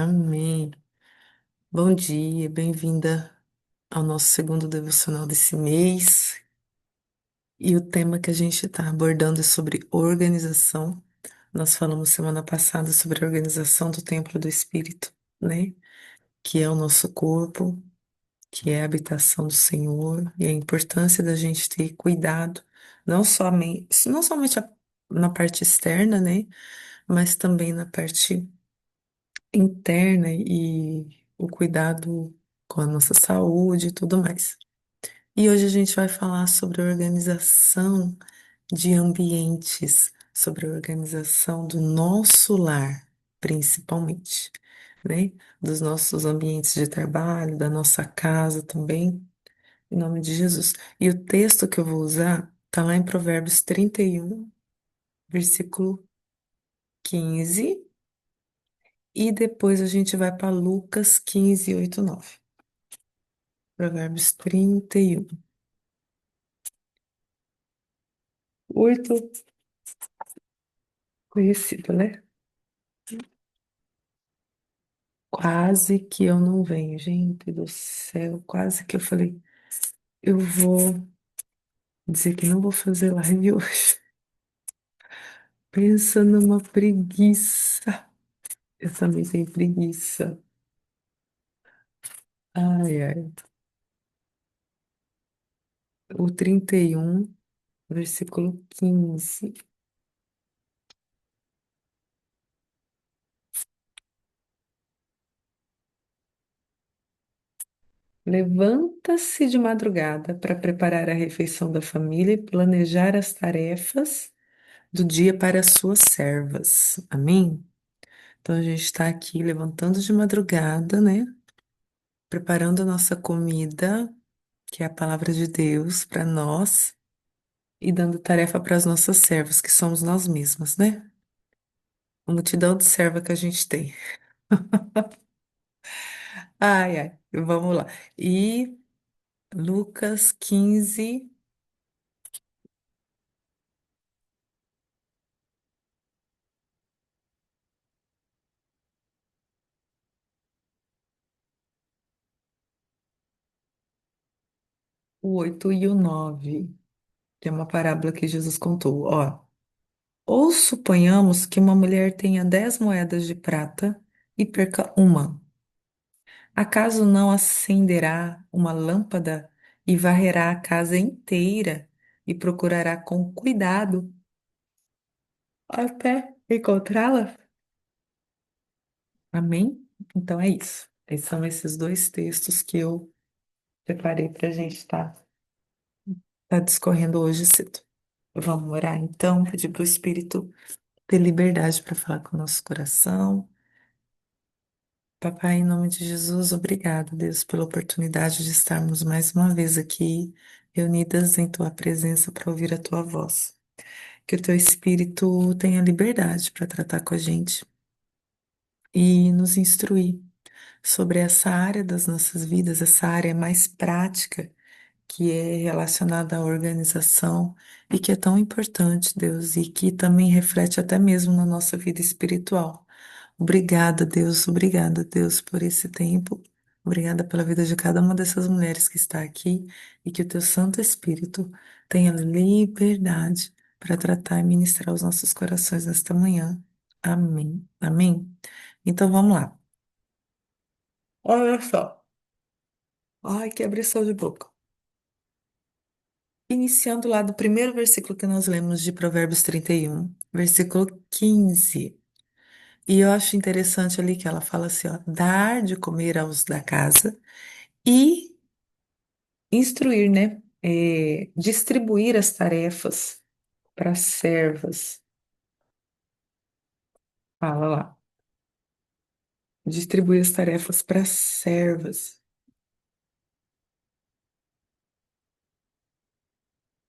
Amém. Bom dia, bem-vinda ao nosso segundo devocional desse mês. E o tema que a gente está abordando é sobre organização. Nós falamos semana passada sobre a organização do templo do Espírito, né? Que é o nosso corpo, que é a habitação do Senhor, e a importância da gente ter cuidado, não somente na parte externa, né? Mas também na parte interna e o cuidado com a nossa saúde e tudo mais. E hoje a gente vai falar sobre a organização de ambientes, sobre a organização do nosso lar, principalmente, né? Dos nossos ambientes de trabalho, da nossa casa também, em nome de Jesus. E o texto que eu vou usar está lá em Provérbios 31, versículo 15, e depois a gente vai para Lucas 15, 8, 9. Provérbios 31. 8, conhecido, né? Quase que eu não venho, gente do céu. Quase que eu falei, eu vou dizer que não vou fazer live hoje. Pensa numa preguiça. Eu também tenho preguiça. Ai, ai. O 31, versículo 15. Levanta-se de madrugada para preparar a refeição da família e planejar as tarefas do dia para as suas servas. Amém? Então a gente está aqui levantando de madrugada, né? Preparando a nossa comida, que é a palavra de Deus para nós, e dando tarefa para as nossas servas, que somos nós mesmas, né? A multidão de serva que a gente tem. Ai, ai, vamos lá. E Lucas 15, o 8 e o 9, que é uma parábola que Jesus contou. Ó, ou suponhamos que uma mulher tenha 10 moedas de prata e perca uma. Acaso não acenderá uma lâmpada e varrerá a casa inteira e procurará com cuidado até encontrá-la? Amém? Então é isso. São esses dois textos que eu preparei para a gente tá discorrendo hoje cedo. Vamos orar então, pedir para o Espírito ter liberdade para falar com o nosso coração. Papai, em nome de Jesus, obrigado, Deus, pela oportunidade de estarmos mais uma vez aqui, reunidas em tua presença para ouvir a tua voz. Que o teu Espírito tenha liberdade para tratar com a gente e nos instruir sobre essa área das nossas vidas, essa área mais prática que é relacionada à organização e que é tão importante, Deus, e que também reflete até mesmo na nossa vida espiritual. Obrigada, Deus, por esse tempo. Obrigada pela vida de cada uma dessas mulheres que está aqui e que o teu Santo Espírito tenha liberdade para tratar e ministrar os nossos corações nesta manhã. Amém. Amém. Então vamos lá. Olha só. Ai, que abrição de boca. Iniciando lá do primeiro versículo que nós lemos de Provérbios 31, versículo 15. E eu acho interessante ali que ela fala assim, ó, dar de comer aos da casa e instruir, né? Distribuir as tarefas para as servas. Fala lá. Distribuir as tarefas para as servas.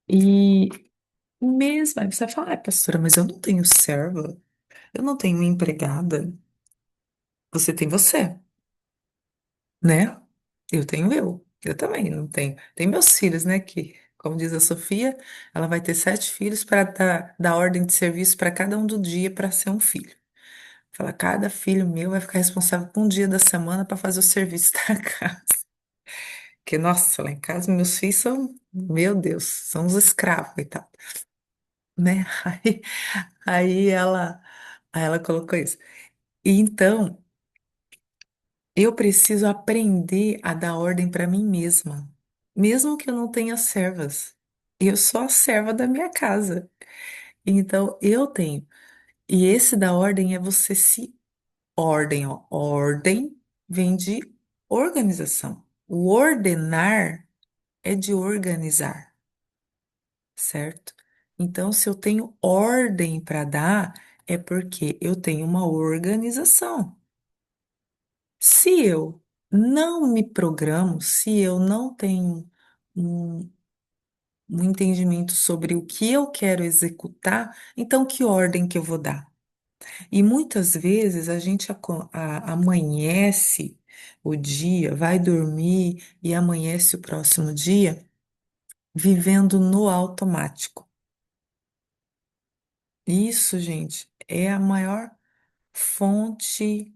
E mesmo, aí você vai falar, pastora, mas eu não tenho serva, eu não tenho empregada. Você tem você, né? Eu tenho eu. Eu também não tenho. Tem meus filhos, né? Que, como diz a Sofia, ela vai ter 7 filhos para dar ordem de serviço para cada um do dia para ser um filho. Fala, cada filho meu vai ficar responsável por um dia da semana para fazer o serviço da casa. Porque, nossa, lá em casa meus filhos são, meu Deus, são uns escravos, coitado, né? Aí, aí ela, aí ela colocou isso. E então, eu preciso aprender a dar ordem para mim mesma, mesmo que eu não tenha servas. Eu sou a serva da minha casa. Então, eu tenho. E esse da ordem é você se ordem, ó. Ordem vem de organização. O ordenar é de organizar, certo? Então, se eu tenho ordem para dar, é porque eu tenho uma organização. Se eu não me programo, se eu não tenho um, um entendimento sobre o que eu quero executar, então que ordem que eu vou dar? E muitas vezes a gente amanhece o dia, vai dormir e amanhece o próximo dia vivendo no automático. Isso, gente, é a maior fonte,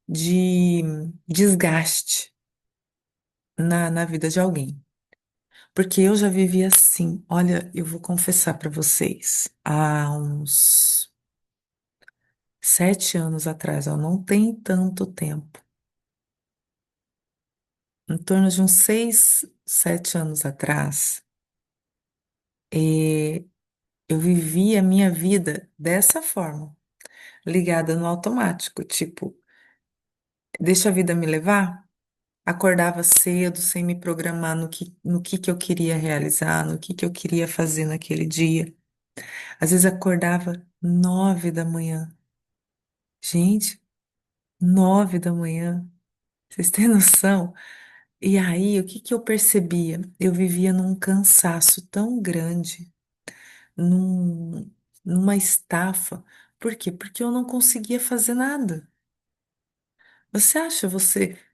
de desgaste na vida de alguém. Porque eu já vivi assim. Olha, eu vou confessar para vocês, há uns 7 anos atrás, ó, não tem tanto tempo, em torno de uns 6, 7 anos atrás, eh, eu vivi a minha vida dessa forma, ligada no automático, tipo, deixa a vida me levar. Acordava cedo, sem me programar no que eu queria realizar, no que eu queria fazer naquele dia. Às vezes acordava 9 da manhã. Gente, 9 da manhã. Vocês têm noção? E aí, o que que eu percebia? Eu vivia num cansaço tão grande, numa estafa. Por quê? Porque eu não conseguia fazer nada.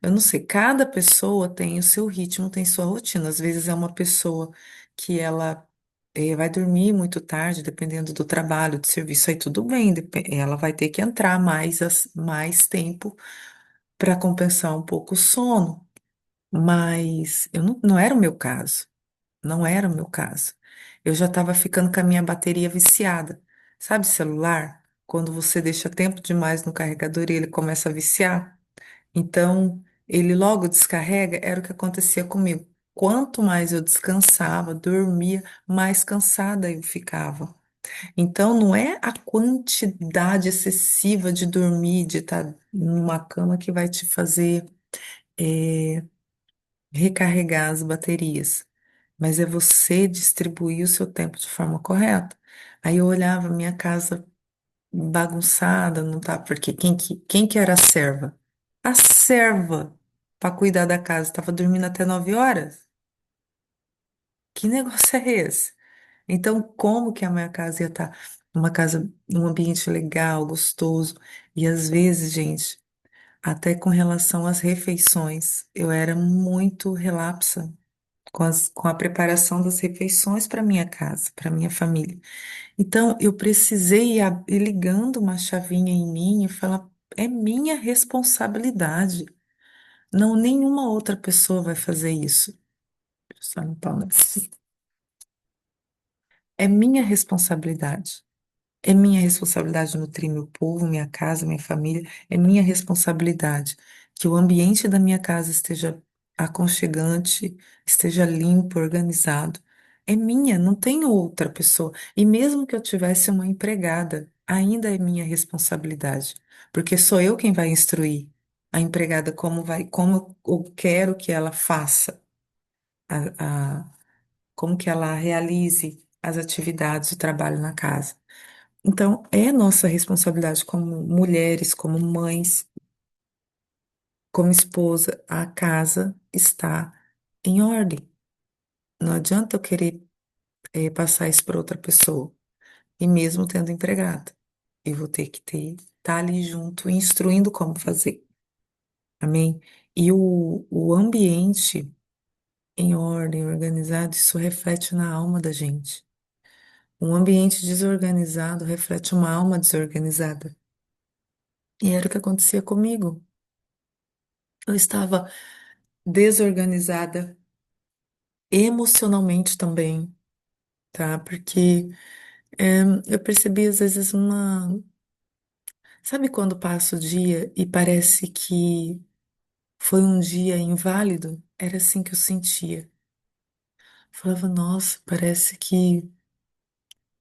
Eu não sei, cada pessoa tem o seu ritmo, tem sua rotina. Às vezes é uma pessoa que ela vai dormir muito tarde, dependendo do trabalho, do serviço, aí tudo bem, ela vai ter que entrar mais tempo para compensar um pouco o sono. Mas eu não era o meu caso, não era o meu caso. Eu já estava ficando com a minha bateria viciada. Sabe, celular? Quando você deixa tempo demais no carregador e ele começa a viciar? Então, ele logo descarrega, era o que acontecia comigo. Quanto mais eu descansava, dormia, mais cansada eu ficava. Então, não é a quantidade excessiva de dormir, de estar numa cama que vai te fazer eh, recarregar as baterias, mas é você distribuir o seu tempo de forma correta. Aí eu olhava minha casa bagunçada, não tá? Porque quem que era a serva? A serva para cuidar da casa estava dormindo até 9 horas? Que negócio é esse? Então, como que a minha casa ia estar uma casa, num ambiente legal, gostoso? E às vezes, gente, até com relação às refeições, eu era muito relapsa com a preparação das refeições para minha casa, para minha família. Então, eu precisei ir ligando uma chavinha em mim e falar, é minha responsabilidade. Não, nenhuma outra pessoa vai fazer isso. Só no pau na- É minha responsabilidade. É minha responsabilidade nutrir meu povo, minha casa, minha família. É minha responsabilidade que o ambiente da minha casa esteja aconchegante, esteja limpo, organizado. É minha, não tem outra pessoa. E mesmo que eu tivesse uma empregada, ainda é minha responsabilidade, porque sou eu quem vai instruir a empregada como eu quero que ela faça, como que ela realize as atividades, o trabalho na casa. Então, é nossa responsabilidade como mulheres, como mães, como esposa, a casa está em ordem. Não adianta eu querer passar isso para outra pessoa. E mesmo tendo empregada, eu vou ter que estar ali junto, instruindo como fazer. Amém? E o ambiente em ordem, organizado, isso reflete na alma da gente. Um ambiente desorganizado reflete uma alma desorganizada. E era o que acontecia comigo. Eu estava desorganizada emocionalmente também, tá? Porque eu percebi às vezes uma. Sabe quando passa o dia e parece que foi um dia inválido? Era assim que eu sentia. Falava, nossa, parece que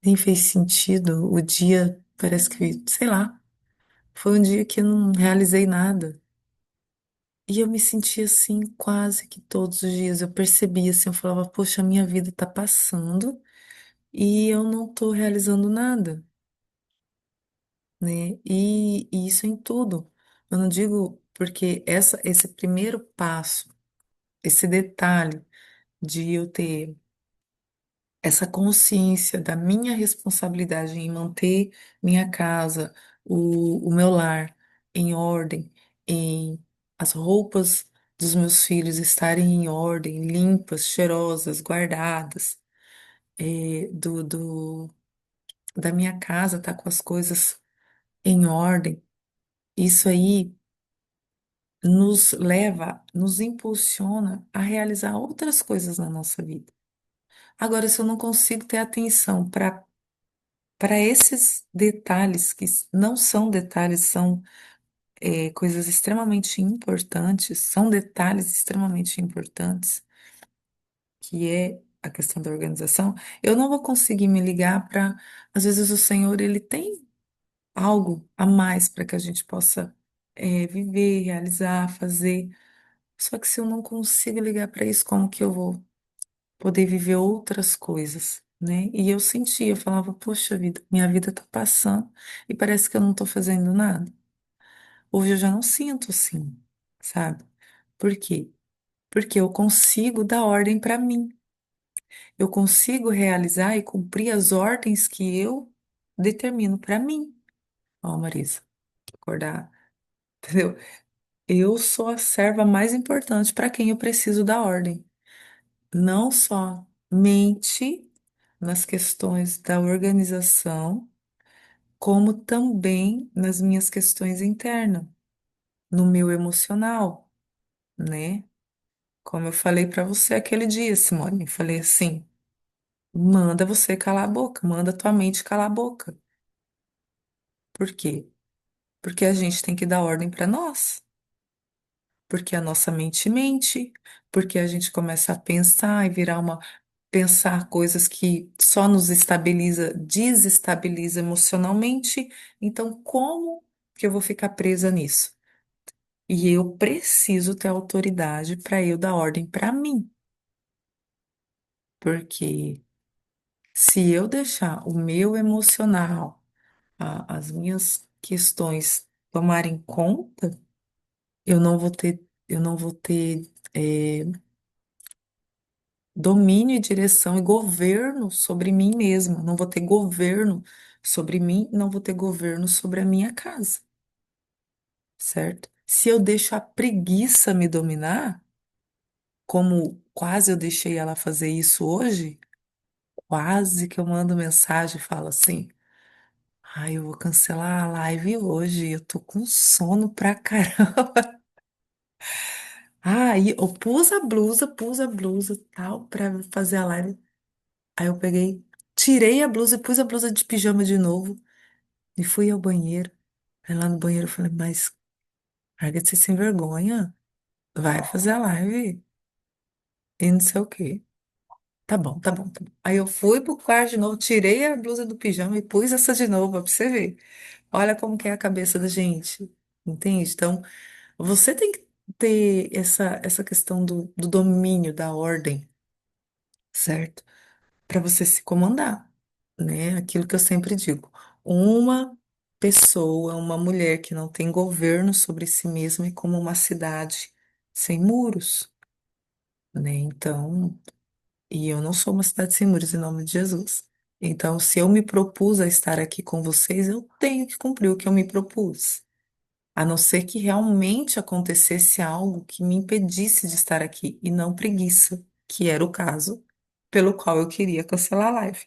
nem fez sentido. O dia parece que, sei lá, foi um dia que eu não realizei nada. E eu me sentia assim quase que todos os dias. Eu percebia assim, eu falava, poxa, a minha vida tá passando e eu não tô realizando nada, né? E isso em tudo. Eu não digo porque esse primeiro passo, esse detalhe de eu ter essa consciência da minha responsabilidade em manter minha casa, o meu lar em ordem, em as roupas dos meus filhos estarem em ordem, limpas, cheirosas, guardadas, da minha casa tá com as coisas em ordem. Isso aí nos leva, nos impulsiona a realizar outras coisas na nossa vida. Agora, se eu não consigo ter atenção para esses detalhes que não são detalhes, são coisas extremamente importantes, são detalhes extremamente importantes, que é a questão da organização, eu não vou conseguir me ligar para, às vezes o Senhor, ele tem algo a mais para que a gente possa viver, realizar, fazer. Só que se eu não consigo ligar para isso, como que eu vou poder viver outras coisas, né? E eu sentia, eu falava, poxa vida, minha vida tá passando e parece que eu não tô fazendo nada. Hoje eu já não sinto assim, sabe? Por quê? Porque eu consigo dar ordem para mim. Eu consigo realizar e cumprir as ordens que eu determino para mim. Ó, Marisa, acordar, entendeu? Eu sou a serva mais importante para quem eu preciso dar ordem. Não só mente nas questões da organização, como também nas minhas questões internas, no meu emocional, né? Como eu falei para você aquele dia, Simone, eu falei assim: manda você calar a boca, manda tua mente calar a boca. Por quê? Porque a gente tem que dar ordem para nós. Porque a nossa mente mente, porque a gente começa a pensar e virar uma pensar coisas que só nos estabiliza, desestabiliza emocionalmente. Então, como que eu vou ficar presa nisso? E eu preciso ter autoridade para eu dar ordem para mim, porque se eu deixar o meu emocional, as minhas questões tomarem conta, eu não vou ter domínio e direção e governo sobre mim mesma. Não vou ter governo sobre mim, não vou ter governo sobre a minha casa, certo? Se eu deixo a preguiça me dominar, como quase eu deixei ela fazer isso hoje, quase que eu mando mensagem e falo assim: ai, eu vou cancelar a live hoje, eu tô com sono pra caramba. Aí eu pus a blusa, tal, pra fazer a live. Aí eu peguei, tirei a blusa e pus a blusa de pijama de novo e fui ao banheiro. Aí lá no banheiro eu falei, mas larga de ser sem vergonha, vai fazer a live e não sei o quê. Tá bom, tá bom, tá bom. Aí eu fui pro quarto de novo, tirei a blusa do pijama e pus essa de novo, pra você ver. Olha como que é a cabeça da gente, entende? Então, você tem que ter essa questão do domínio, da ordem, certo? Para você se comandar, né? Aquilo que eu sempre digo. Uma pessoa, uma mulher que não tem governo sobre si mesma é como uma cidade sem muros, né? Então, e eu não sou uma cidade sem muros, em nome de Jesus. Então, se eu me propus a estar aqui com vocês, eu tenho que cumprir o que eu me propus. A não ser que realmente acontecesse algo que me impedisse de estar aqui, e não preguiça, que era o caso pelo qual eu queria cancelar a live.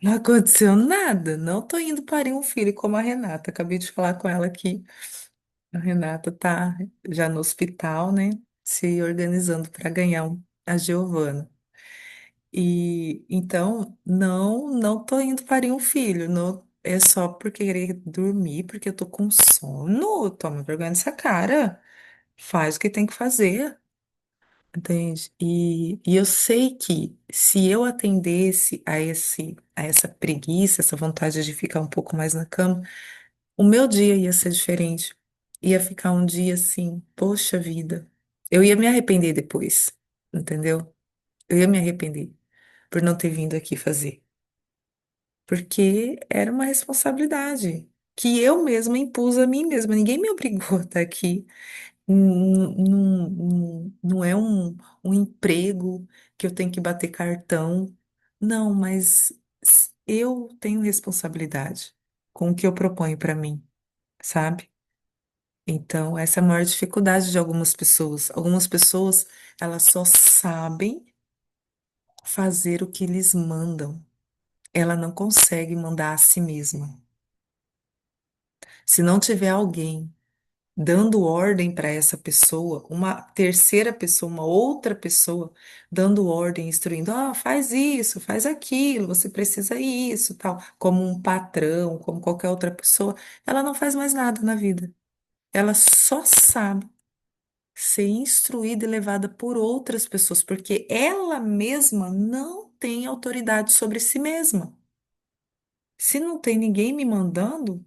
Não aconteceu nada. Não tô indo parir um filho como a Renata. Acabei de falar com ela aqui. A Renata tá já no hospital, né? Se organizando para ganhar a Giovana. E então, não tô indo parir um filho. Não, é só por querer dormir, porque eu tô com sono. Toma vergonha nessa cara. Faz o que tem que fazer. Entende? E eu sei que se eu atendesse a essa preguiça, essa vontade de ficar um pouco mais na cama, o meu dia ia ser diferente. Ia ficar um dia assim, poxa vida. Eu ia me arrepender depois, entendeu? Eu ia me arrepender por não ter vindo aqui fazer. Porque era uma responsabilidade que eu mesma impus a mim mesma. Ninguém me obrigou a estar aqui. Não é um emprego que eu tenho que bater cartão. Não, mas eu tenho responsabilidade com o que eu proponho para mim, sabe? Então, essa é a maior dificuldade de algumas pessoas. Algumas pessoas, elas só sabem fazer o que lhes mandam. Ela não consegue mandar a si mesma. Se não tiver alguém dando ordem para essa pessoa, uma terceira pessoa, uma outra pessoa, dando ordem, instruindo, faz isso, faz aquilo, você precisa isso, tal, como um patrão, como qualquer outra pessoa, ela não faz mais nada na vida. Ela só sabe ser instruída e levada por outras pessoas, porque ela mesma não tem autoridade sobre si mesma. Se não tem ninguém me mandando,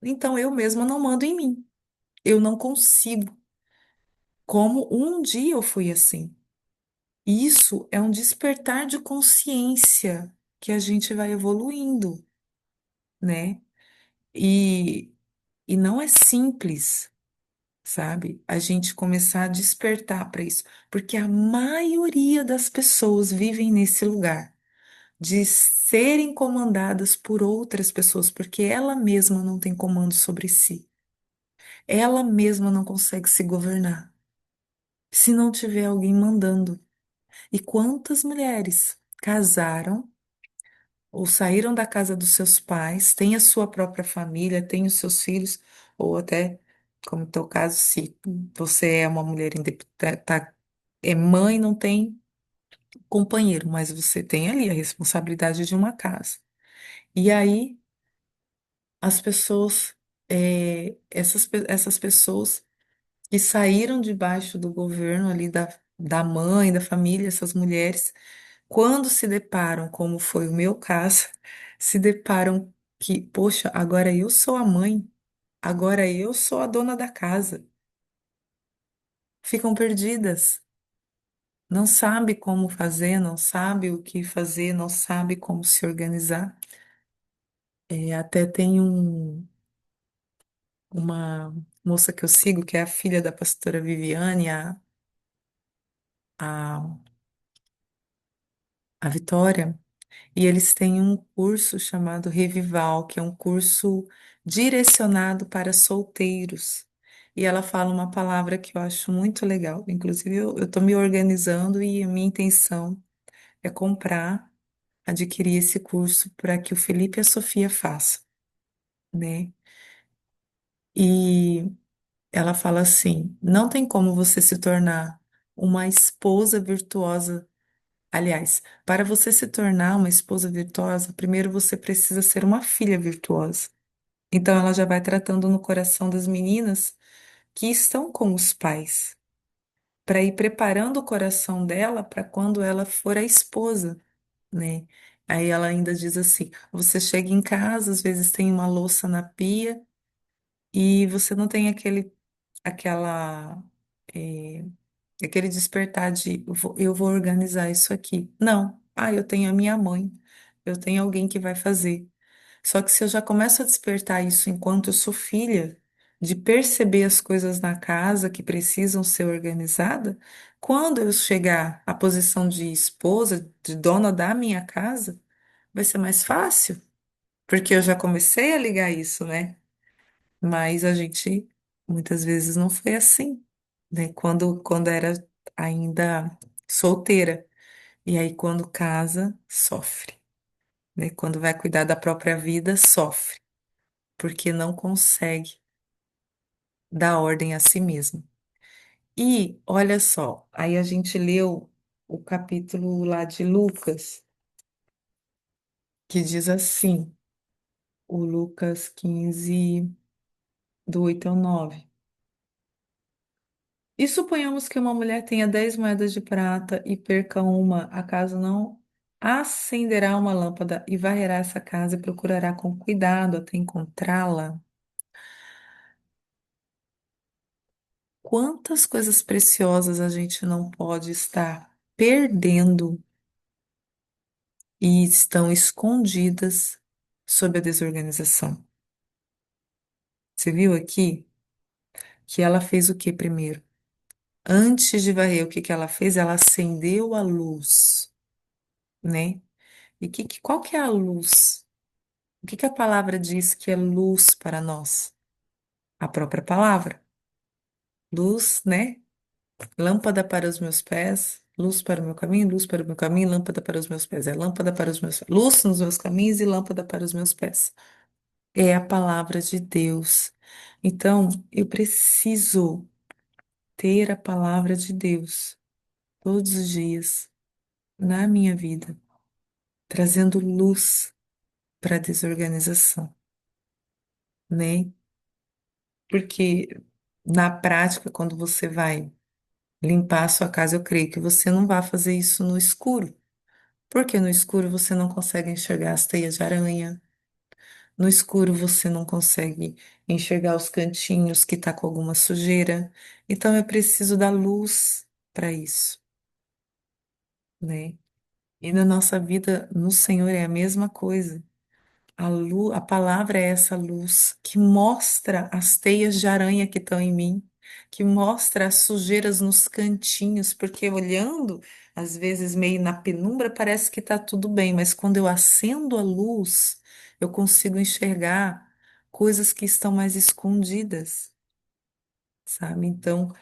então eu mesma não mando em mim. Eu não consigo. Como um dia eu fui assim. Isso é um despertar de consciência que a gente vai evoluindo, né? E, e não é simples, sabe? A gente começar a despertar para isso, porque a maioria das pessoas vivem nesse lugar de serem comandadas por outras pessoas, porque ela mesma não tem comando sobre si. Ela mesma não consegue se governar se não tiver alguém mandando. E quantas mulheres casaram ou saíram da casa dos seus pais, têm a sua própria família, têm os seus filhos, ou até, como no teu caso, se você é uma mulher é mãe, não tem companheiro, mas você tem ali a responsabilidade de uma casa. E aí as pessoas, essas pessoas que saíram debaixo do governo ali da mãe, da família, essas mulheres, quando se deparam, como foi o meu caso, se deparam que, poxa, agora eu sou a mãe, agora eu sou a dona da casa, ficam perdidas, não sabe como fazer, não sabe o que fazer, não sabe como se organizar. Até tem uma moça que eu sigo, que é a filha da pastora Viviane, a, a Vitória. E eles têm um curso chamado Revival, que é um curso direcionado para solteiros. E ela fala uma palavra que eu acho muito legal. Inclusive, eu estou me organizando e a minha intenção é comprar, adquirir esse curso para que o Felipe e a Sofia façam, né? E ela fala assim: não tem como você se tornar uma esposa virtuosa. Aliás, para você se tornar uma esposa virtuosa, primeiro você precisa ser uma filha virtuosa. Então, ela já vai tratando no coração das meninas que estão com os pais, para ir preparando o coração dela para quando ela for a esposa, né? Aí ela ainda diz assim: você chega em casa, às vezes tem uma louça na pia e você não tem aquela, eh, aquele despertar de eu vou organizar isso aqui. Não. Eu tenho a minha mãe, eu tenho alguém que vai fazer. Só que se eu já começo a despertar isso enquanto eu sou filha, de perceber as coisas na casa que precisam ser organizadas, quando eu chegar à posição de esposa, de dona da minha casa, vai ser mais fácil, porque eu já comecei a ligar isso, né? Mas a gente muitas vezes não foi assim, né? Quando era ainda solteira. E aí, quando casa, sofre. né? Quando vai cuidar da própria vida, sofre, porque não consegue dar ordem a si mesmo. E olha só, aí a gente leu o capítulo lá de Lucas, que diz assim, o Lucas 15 do 8 ao 9. E suponhamos que uma mulher tenha 10 moedas de prata e perca uma, acaso não acenderá uma lâmpada e varrerá essa casa e procurará com cuidado até encontrá-la? Quantas coisas preciosas a gente não pode estar perdendo e estão escondidas sob a desorganização? Você viu aqui que ela fez o que primeiro? Antes de varrer, o que que ela fez? Ela acendeu a luz, né? E qual que é a luz? O que que a palavra diz que é luz para nós? A própria palavra. Luz, né? Lâmpada para os meus pés, luz para o meu caminho, luz para o meu caminho, lâmpada para os meus pés. É lâmpada para os meus pés. Luz nos meus caminhos e lâmpada para os meus pés. É a palavra de Deus. Então, eu preciso ter a palavra de Deus todos os dias na minha vida, trazendo luz para a desorganização, né? Porque na prática, quando você vai limpar a sua casa, eu creio que você não vai fazer isso no escuro, porque no escuro você não consegue enxergar as teias de aranha, no escuro você não consegue enxergar os cantinhos que tá com alguma sujeira. Então eu preciso da luz para isso, né? E na nossa vida no Senhor é a mesma coisa. A palavra é essa luz que mostra as teias de aranha que estão em mim, que mostra as sujeiras nos cantinhos, porque olhando, às vezes meio na penumbra, parece que está tudo bem, mas quando eu acendo a luz, eu consigo enxergar coisas que estão mais escondidas, sabe? Então,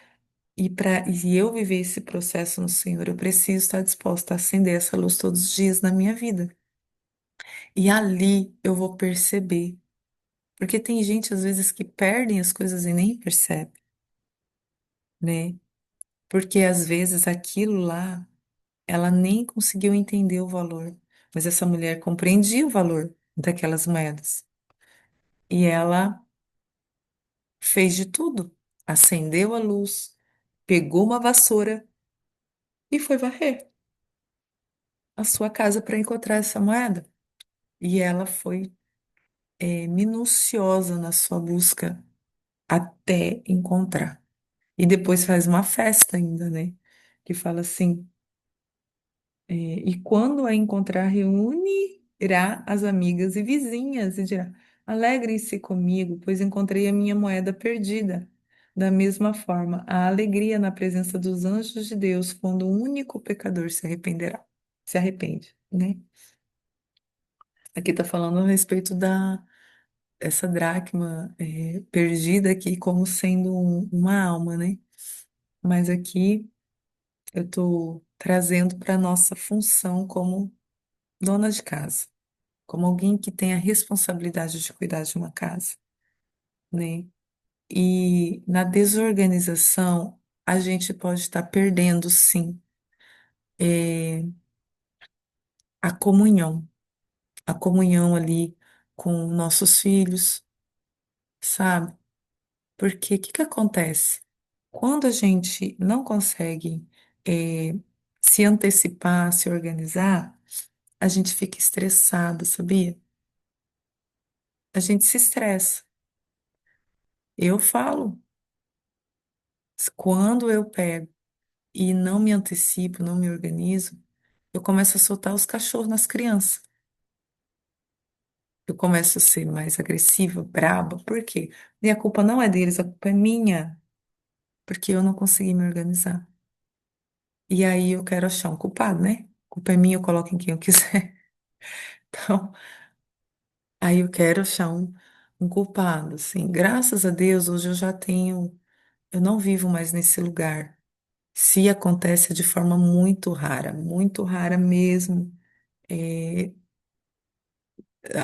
e eu viver esse processo no Senhor, eu preciso estar disposta a acender essa luz todos os dias na minha vida. E ali eu vou perceber. Porque tem gente, às vezes, que perdem as coisas e nem percebe, né? Porque, às vezes, aquilo lá, ela nem conseguiu entender o valor. Mas essa mulher compreendia o valor daquelas moedas. E ela fez de tudo. Acendeu a luz, pegou uma vassoura e foi varrer a sua casa para encontrar essa moeda. E ela foi, minuciosa na sua busca até encontrar. E depois faz uma festa ainda, né? Que fala assim, e quando a encontrar, reunirá as amigas e vizinhas e dirá: Alegrem-se comigo, pois encontrei a minha moeda perdida. Da mesma forma, a alegria na presença dos anjos de Deus quando um único pecador se arrependerá. Se arrepende, né? Aqui está falando a respeito da essa dracma perdida aqui como sendo uma alma, né? Mas aqui eu estou trazendo para a nossa função como dona de casa, como alguém que tem a responsabilidade de cuidar de uma casa, né? E na desorganização, a gente pode estar perdendo, sim, eh, a comunhão ali com nossos filhos, sabe? Porque o que que acontece? Quando a gente não consegue, se antecipar, se organizar, a gente fica estressado, sabia? A gente se estressa. Eu falo, quando eu pego e não me antecipo, não me organizo, eu começo a soltar os cachorros nas crianças. Eu começo a ser mais agressiva, braba. Por quê? E a culpa não é deles, a culpa é minha, porque eu não consegui me organizar. E aí eu quero achar um culpado, né? A culpa é minha, eu coloco em quem eu quiser. Então, aí eu quero achar um culpado, assim. Graças a Deus, hoje eu já tenho, eu não vivo mais nesse lugar. Se acontece é de forma muito rara mesmo. É,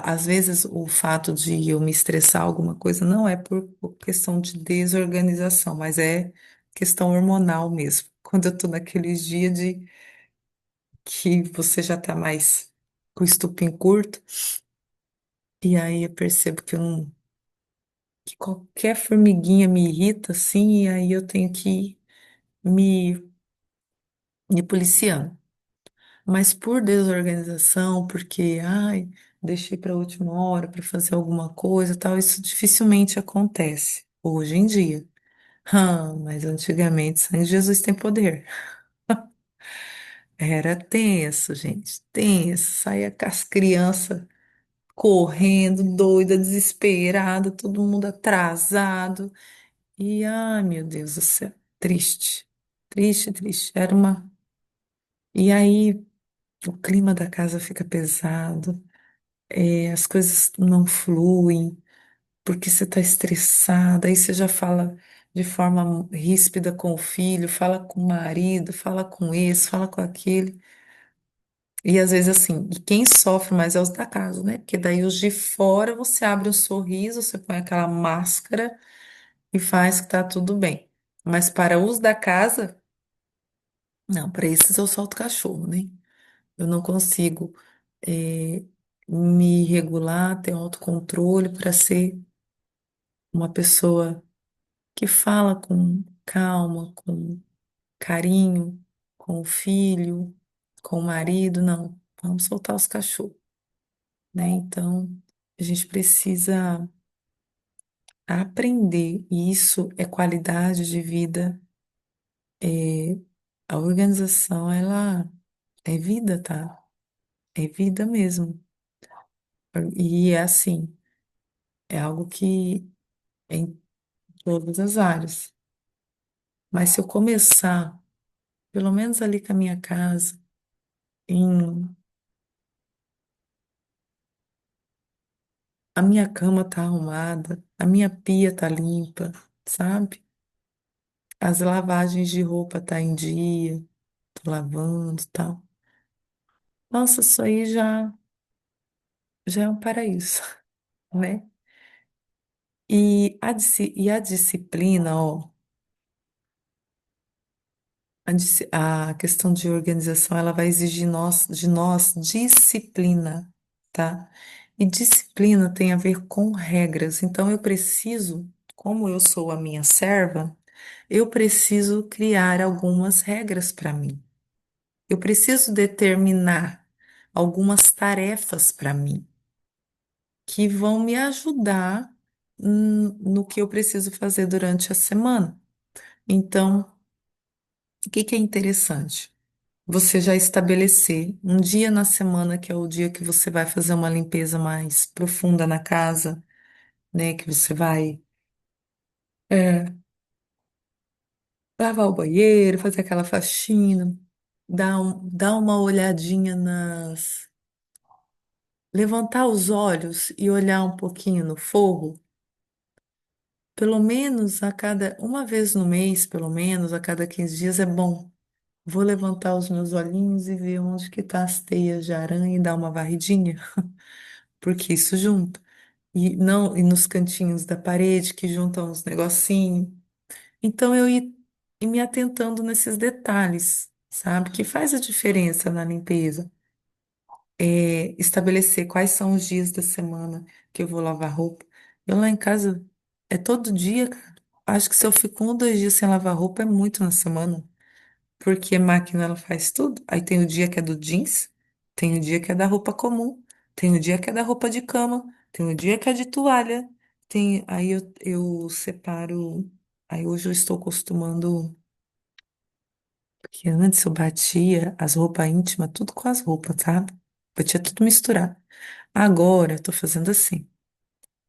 Às vezes o fato de eu me estressar alguma coisa não é por questão de desorganização, mas é questão hormonal mesmo. Quando eu tô naqueles dias de que você já tá mais com o estupim curto, e aí eu percebo que, eu não, que qualquer formiguinha me irrita, assim, e aí eu tenho que ir me, me policiando. Mas por desorganização, porque, ai, deixei para a última hora para fazer alguma coisa, e tal, isso dificilmente acontece hoje em dia. Ah, mas antigamente, Sangue de Jesus tem poder. Era tenso, gente, tenso. Saía com as crianças correndo, doida, desesperada, todo mundo atrasado. E, ai, meu Deus do céu, triste, triste, triste. Era uma. E aí, o clima da casa fica pesado. As coisas não fluem, porque você está estressada, aí você já fala de forma ríspida com o filho, fala com o marido, fala com esse, fala com aquele. E às vezes assim, e quem sofre mais é os da casa, né? Porque daí os de fora você abre um sorriso, você põe aquela máscara e faz que tá tudo bem. Mas para os da casa, não, para esses eu solto o cachorro, né? Eu não consigo eh, me regular, ter autocontrole para ser uma pessoa que fala com calma, com carinho, com o filho, com o marido, não. Vamos soltar os cachorros, né? Então, a gente precisa aprender, e isso é qualidade de vida. É, a organização, ela é vida, tá? É vida mesmo. E é assim, é algo que é em todas as áreas. Mas se eu começar, pelo menos ali com a minha casa, em a minha cama tá arrumada, a minha pia tá limpa, sabe? As lavagens de roupa tá em dia, tô lavando, e tal. Nossa, isso aí já é um paraíso, né? E a disciplina, ó, a questão de organização, ela vai exigir de nós disciplina, tá? E disciplina tem a ver com regras. Então, eu preciso, como eu sou a minha serva, eu preciso criar algumas regras para mim. Eu preciso determinar algumas tarefas para mim que vão me ajudar no que eu preciso fazer durante a semana. Então, o que que é interessante? Você já estabelecer um dia na semana que é o dia que você vai fazer uma limpeza mais profunda na casa, né? Que você vai é, lavar o banheiro, fazer aquela faxina, dar uma olhadinha levantar os olhos e olhar um pouquinho no forro, pelo menos a cada, uma vez no mês, pelo menos a cada 15 dias é bom. Vou levantar os meus olhinhos e ver onde que tá as teias de aranha e dar uma varridinha, porque isso junta. E não, e nos cantinhos da parede que juntam uns negocinhos. Então ir me atentando nesses detalhes, sabe? Que faz a diferença na limpeza. Estabelecer quais são os dias da semana que eu vou lavar roupa. Eu lá em casa é todo dia, cara. Acho que se eu fico 1 ou 2 dias sem lavar roupa é muito na semana, porque a máquina ela faz tudo. Aí tem o dia que é do jeans, tem o dia que é da roupa comum, tem o dia que é da roupa de cama, tem o dia que é de toalha, aí eu separo. Aí hoje eu estou acostumando, porque antes eu batia as roupas íntimas tudo com as roupas, sabe? Batia tudo misturado. Agora eu tô fazendo assim.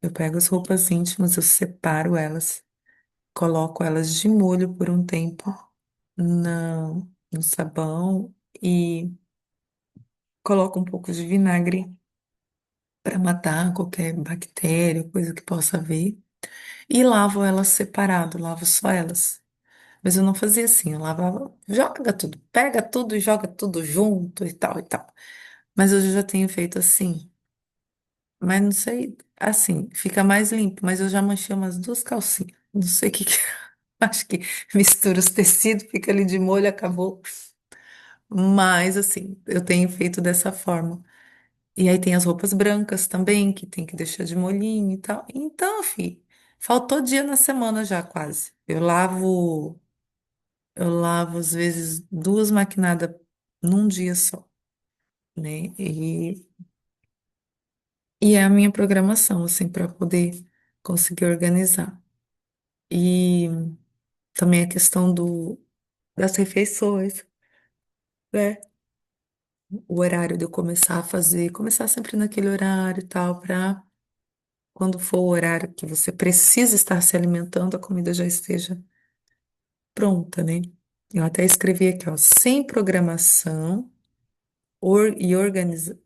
Eu pego as roupas íntimas, eu separo elas, coloco elas de molho por um tempo na, no sabão e coloco um pouco de vinagre para matar qualquer bactéria, coisa que possa haver. E lavo elas separado, lavo só elas. Mas eu não fazia assim, eu lavava, joga tudo, pega tudo e joga tudo junto e tal e tal. Mas hoje eu já tenho feito assim. Mas não sei, assim, fica mais limpo, mas eu já manchei umas duas calcinhas. Não sei o que que... Acho que mistura os tecidos, fica ali de molho, acabou. Mas, assim, eu tenho feito dessa forma. E aí tem as roupas brancas também, que tem que deixar de molhinho e tal. Então, fi, faltou dia na semana já quase. Eu lavo às vezes duas maquinadas num dia só, né? E é a minha programação, assim, para poder conseguir organizar. E também a questão das refeições, né? O horário de eu começar a fazer, começar sempre naquele horário e tal, para quando for o horário que você precisa estar se alimentando, a comida já esteja pronta, né? Eu até escrevi aqui, ó, sem programação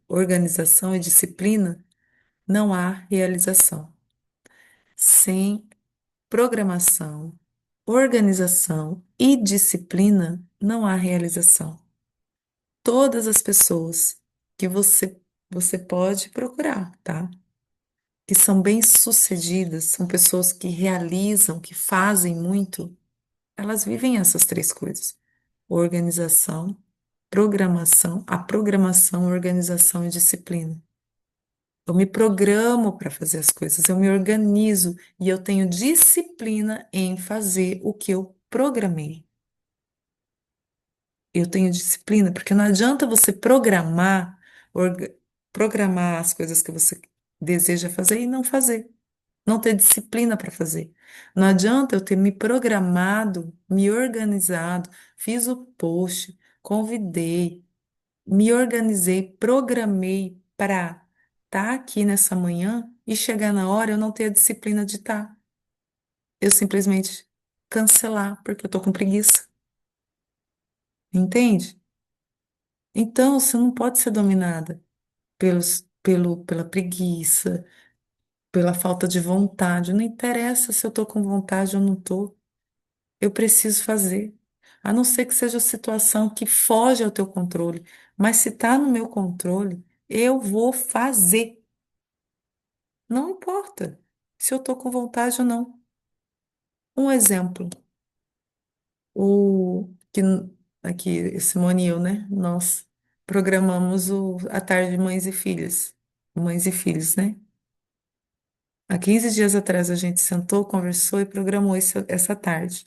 organização e disciplina, não há realização. Sem programação, organização e disciplina, não há realização. Todas as pessoas que você pode procurar, tá? Que são bem-sucedidas, são pessoas que realizam, que fazem muito, elas vivem essas três coisas: organização, programação, organização e disciplina. Eu me programo para fazer as coisas, eu me organizo e eu tenho disciplina em fazer o que eu programei. Eu tenho disciplina, porque não adianta você orga- programar as coisas que você deseja fazer e não fazer, não ter disciplina para fazer. Não adianta eu ter me programado, me organizado, fiz o post, convidei, me organizei, programei para estar aqui nessa manhã e chegar na hora eu não ter a disciplina de estar. Eu simplesmente cancelar, porque eu tô com preguiça. Entende? Então, você não pode ser dominada pela preguiça, pela falta de vontade. Não interessa se eu tô com vontade ou não tô. Eu preciso fazer. A não ser que seja situação que foge ao teu controle. Mas se está no meu controle, eu vou fazer. Não importa se eu estou com vontade ou não. Um exemplo, o que aqui, Simone e eu, né? Nós programamos a tarde de mães e filhos, né? Há 15 dias atrás a gente sentou, conversou e programou essa tarde.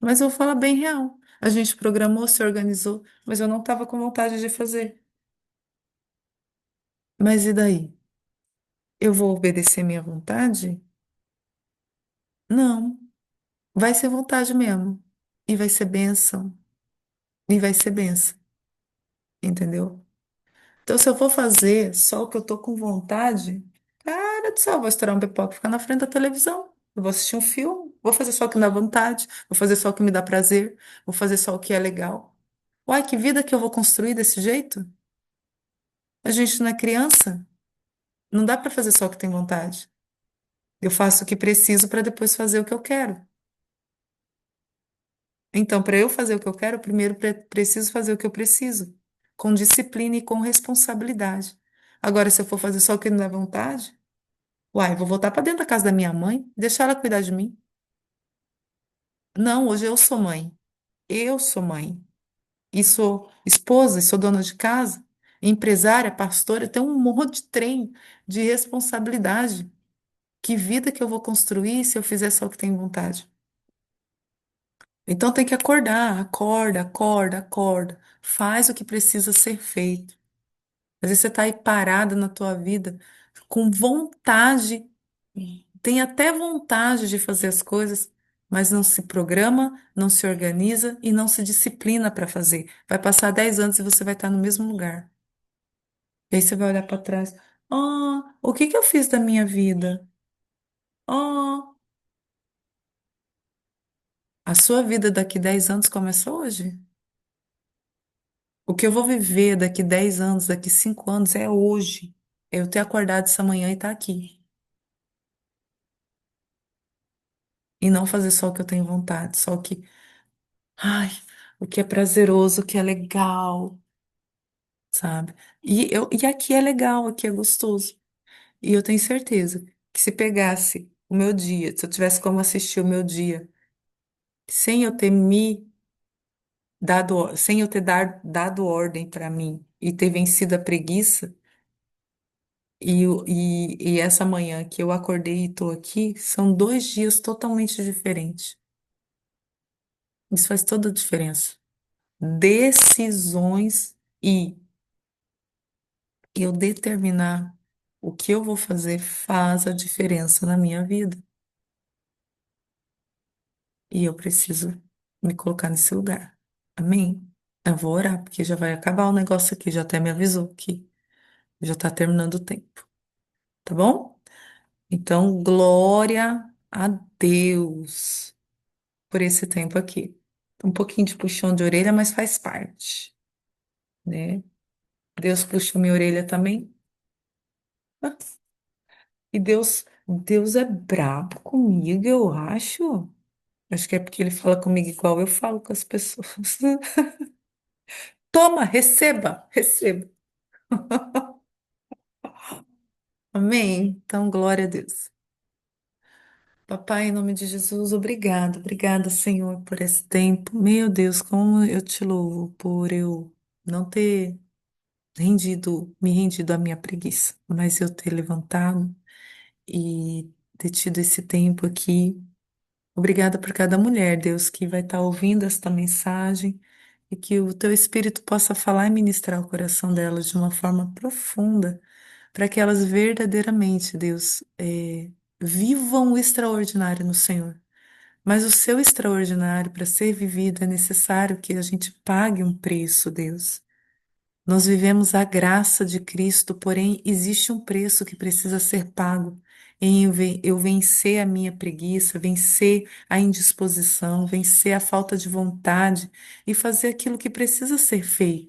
Mas eu vou falar bem real. A gente programou, se organizou, mas eu não estava com vontade de fazer. Mas e daí? Eu vou obedecer minha vontade? Não. Vai ser vontade mesmo. E vai ser bênção. E vai ser bênção. Entendeu? Então, se eu vou fazer só o que eu tô com vontade, cara do céu, eu vou estourar um pipoca e ficar na frente da televisão. Eu vou assistir um filme, vou fazer só o que me dá vontade, vou fazer só o que me dá prazer, vou fazer só o que é legal. Uai, que vida que eu vou construir desse jeito? A gente não é criança, não dá para fazer só o que tem vontade. Eu faço o que preciso para depois fazer o que eu quero. Então, para eu fazer o que eu quero, primeiro preciso fazer o que eu preciso, com disciplina e com responsabilidade. Agora, se eu for fazer só o que me dá vontade, uai, vou voltar para dentro da casa da minha mãe, deixar ela cuidar de mim. Não, hoje eu sou mãe. Eu sou mãe. E sou esposa, e sou dona de casa, empresária, pastora, eu tenho um monte de trem de responsabilidade. Que vida que eu vou construir se eu fizer só o que tenho vontade? Então tem que acordar, acorda, acorda, acorda. Faz o que precisa ser feito. Às vezes você está aí parada na tua vida com vontade, tem até vontade de fazer as coisas, mas não se programa, não se organiza e não se disciplina para fazer. Vai passar 10 anos e você vai estar no mesmo lugar. E aí você vai olhar para trás. O que que eu fiz da minha vida? Oh, a sua vida daqui 10 anos começa hoje. O que eu vou viver daqui 10 anos, daqui 5 anos é hoje. É eu ter acordado essa manhã e estar aqui. E não fazer só o que eu tenho vontade, só o que, ai, o que é prazeroso, o que é legal, sabe? E aqui é legal, aqui é gostoso. E eu tenho certeza que se pegasse o meu dia, se eu tivesse como assistir o meu dia, sem eu ter me sem eu ter dado ordem para mim e ter vencido a preguiça, e essa manhã que eu acordei e estou aqui, são 2 dias totalmente diferentes. Isso faz toda a diferença. Decisões e eu determinar o que eu vou fazer faz a diferença na minha vida. E eu preciso me colocar nesse lugar. Amém? Eu vou orar, porque já vai acabar o negócio aqui, já até me avisou que já está terminando o tempo. Tá bom? Então, glória a Deus por esse tempo aqui. Um pouquinho de puxão de orelha, mas faz parte, né? Deus puxou minha orelha também. Ah, e Deus é brabo comigo, eu acho. Acho que é porque ele fala comigo igual eu falo com as pessoas. Toma, receba, receba. Amém? Então, glória a Deus. Papai, em nome de Jesus, obrigado, obrigada, Senhor, por esse tempo. Meu Deus, como eu te louvo por eu não ter me rendido à minha preguiça, mas eu ter levantado e ter tido esse tempo aqui. Obrigada por cada mulher, Deus, que vai estar ouvindo esta mensagem e que o teu Espírito possa falar e ministrar o coração delas de uma forma profunda, para que elas verdadeiramente, Deus, vivam o extraordinário no Senhor. Mas o seu extraordinário, para ser vivido, é necessário que a gente pague um preço, Deus. Nós vivemos a graça de Cristo, porém existe um preço que precisa ser pago em eu vencer a minha preguiça, vencer a indisposição, vencer a falta de vontade e fazer aquilo que precisa ser feito.